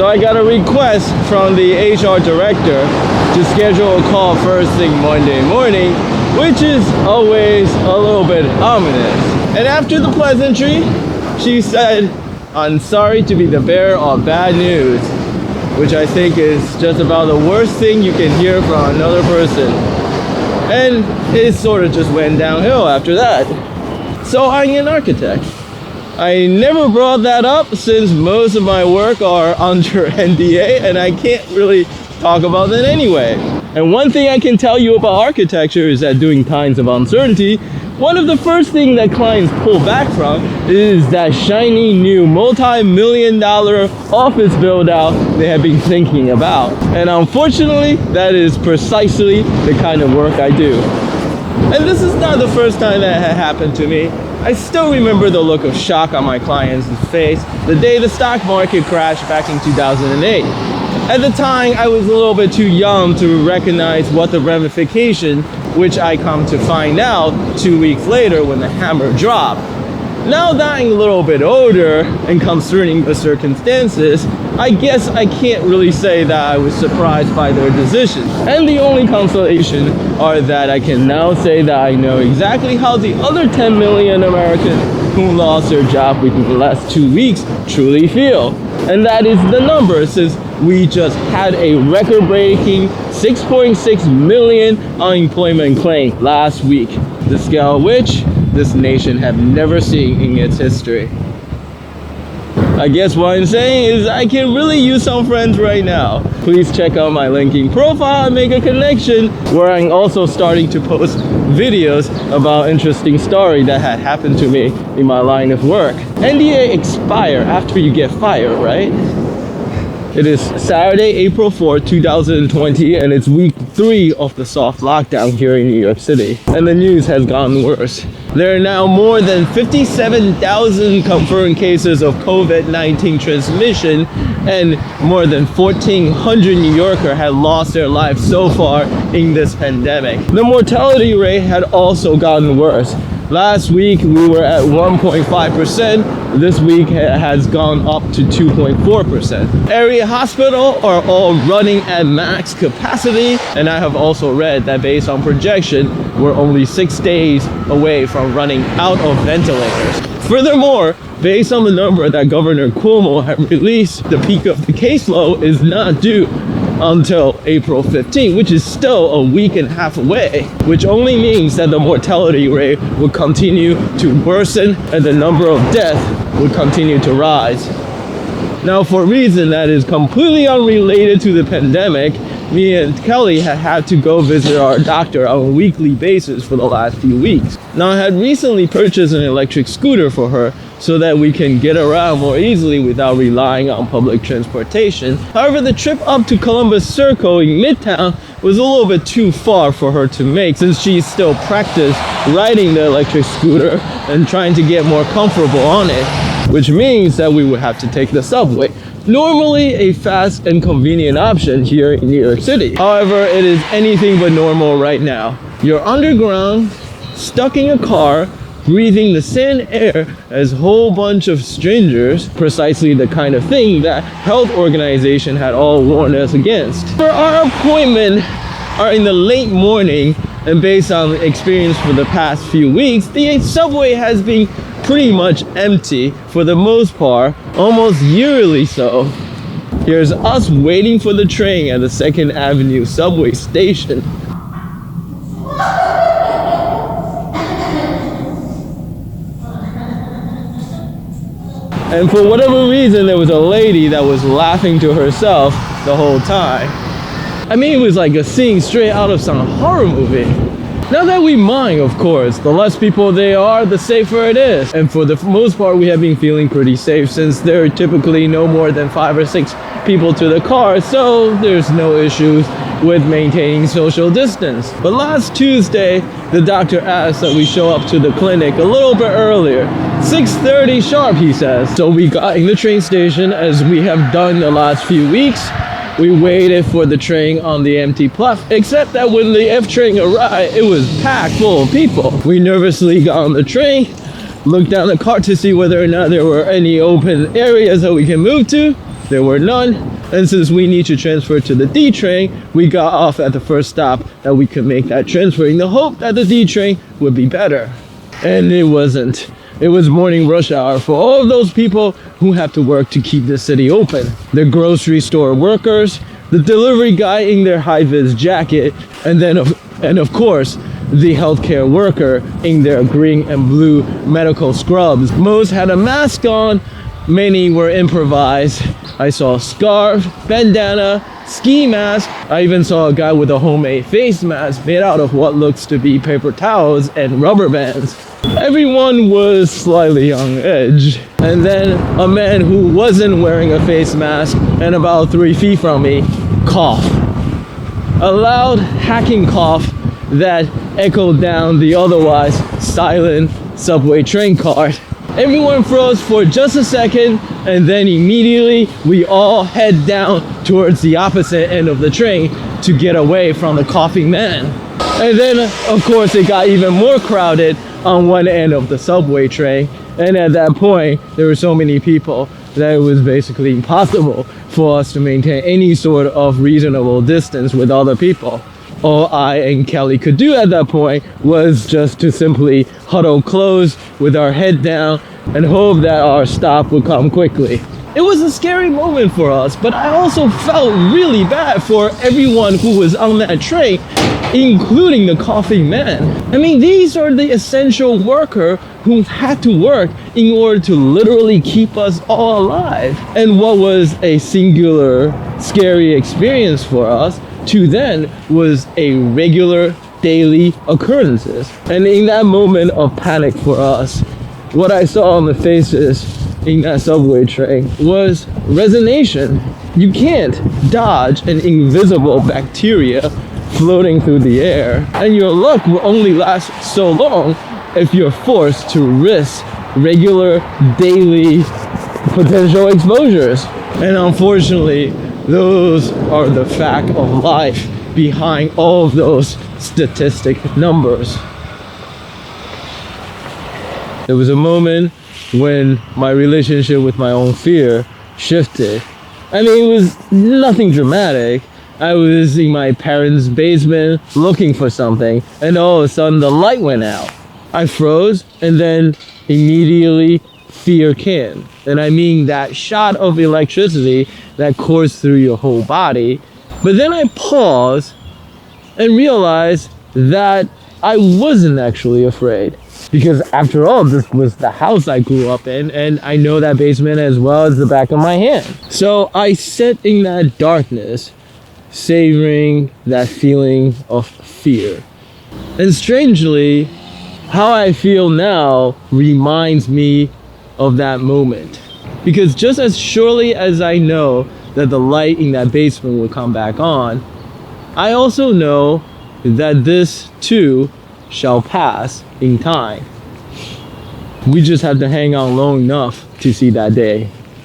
So I got a request from the HR director to schedule a call first thing Monday morning, which is always a little bit ominous. And after the pleasantry, she said, "I'm sorry to be the bearer of bad news," which I think is just about the worst thing you can hear from another person. And it sort of just went downhill after that. So I'm an architect. I never brought that up since most of my work are under NDA and I can't really talk about that anyway. And one thing I can tell you about architecture is that during times of uncertainty, one of the first things that clients pull back from is that shiny new multi-million-dollar office build-out they have been thinking about. And unfortunately, that is precisely the kind of work I do. And this is not the first time that had happened to me. I still remember the look of shock on my client's face the day the stock market crashed back in 2008. At the time, I was a little bit too young to recognize what the ramification, which I come to find out 2 weeks later when the hammer dropped. Now that I'm a little bit older and concerning the circumstances, I guess I can't really say that I was surprised by their decision. And the only consolation are that I can now say that I know exactly how the other 10 million Americans who lost their job within the last 2 weeks truly feel. And that is the number, since we just had a record-breaking 6.6 million unemployment claim last week, the scale of which this nation have never seen in its history. I guess what I'm saying is I can really use some friends right now. Please check out my LinkedIn profile and make a connection, where I'm also starting to post videos about interesting story that had happened to me in my line of work. NDA expire after you get fired, right? It is Saturday, April 4th, 2020, and it's week 3 of the soft lockdown here in New York City. And the news has gotten worse. There are now more than 57,000 confirmed cases of COVID-19 transmission, and more than 1,400 New Yorkers have lost their lives so far in this pandemic. The mortality rate had also gotten worse. Last week we were at 1.5%. This week has gone up to 2.4%. Area hospitals are all running at max capacity, and I have also read that based on projection, we're only 6 days away from running out of ventilators. Furthermore, based on the number that Governor Cuomo had released, the peak of the caseload is not due until April 15, which is still a week and a half away, which only means that the mortality rate will continue to worsen and the number of deaths will continue to rise. Now, for a reason that is completely unrelated to the pandemic, me and Kelly had to go visit our doctor on a weekly basis for the last few weeks. Now, I had recently purchased an electric scooter for her so that we can get around more easily without relying on public transportation. However, the trip up to Columbus Circle in Midtown was a little bit too far for her to make, since she still practiced riding the electric scooter and trying to get more comfortable on it, which means that we would have to take the subway. Normally a fast and convenient option here in New York City. However, it is anything but normal right now. You're underground, stuck in a car, breathing the same air as a whole bunch of strangers, precisely the kind of thing that health organization had all warned us against. For our appointment are in the late morning, and based on experience for the past few weeks, the subway has been pretty much empty for the most part, almost yearly so. Here's us waiting for the train at the 2nd Avenue subway station. And for whatever reason, there was a lady that was laughing to herself the whole time. I mean, it was like a scene straight out of some horror movie. Now that we mind, of course, the less people there are, the safer it is. And for the most part, we have been feeling pretty safe, since there are typically no more than 5 or 6 people to the car, so there's no issues with maintaining social distance. But last Tuesday, the doctor asked that we show up to the clinic a little bit earlier. 6:30 sharp, he says. So we got in the train station, as we have done the last few weeks. We waited for the train on the empty platform, except that when the F train arrived, it was packed full of people. We nervously got on the train, looked down the cart to see whether or not there were any open areas that we can move to, there were none. And since we need to transfer to the D train, we got off at the first stop that we could make that transfer in the hope that the D train would be better. And it wasn't. It was morning rush hour for all of those people who have to work to keep the city open. The grocery store workers, the delivery guy in their high-vis jacket, and of course, the healthcare worker in their green and blue medical scrubs. Most had a mask on, many were improvised. I saw scarf, bandana, ski mask. I even saw a guy with a homemade face mask made out of what looks to be paper towels and rubber bands. Everyone was slightly on edge. And then a man who wasn't wearing a face mask and about 3 feet from me coughed. A loud hacking cough that echoed down the otherwise silent subway train cart. Everyone froze for just a second, and then immediately we all head down towards the opposite end of the train to get away from the coughing man. And then, of course, it got even more crowded on one end of the subway train. And at that point, there were so many people that it was basically impossible for us to maintain any sort of reasonable distance with other people. All I and Kelly could do at that point was just to simply huddle close with our head down and hope that our stop would come quickly. It was a scary moment for us, but I also felt really bad for everyone who was on that train, including the coughing man. I mean, these are the essential workers who had to work in order to literally keep us all alive. And what was a singular, scary experience for us to then was a regular daily occurrences. And in that moment of panic for us, what I saw on the faces in that subway train was resignation. You can't dodge an invisible bacteria floating through the air, and your luck will only last so long if you're forced to risk regular daily potential exposures. And unfortunately, those are the fact of life behind all of those statistic numbers. There was a moment when my relationship with my own fear shifted. I mean, it was nothing dramatic. I was in my parents' basement looking for something, and all of a sudden the light went out. I froze, and then immediately fear came. And I mean that shot of electricity that coursed through your whole body. But then I paused and realized that I wasn't actually afraid. Because after all, this was the house I grew up in, and I know that basement as well as the back of my hand. So I sat in that darkness, savoring that feeling of fear. And strangely, how I feel now reminds me of that moment. Because just as surely as I know that the light in that basement will come back on, I also know that this too shall pass in time. We just have to hang on long enough to see that day.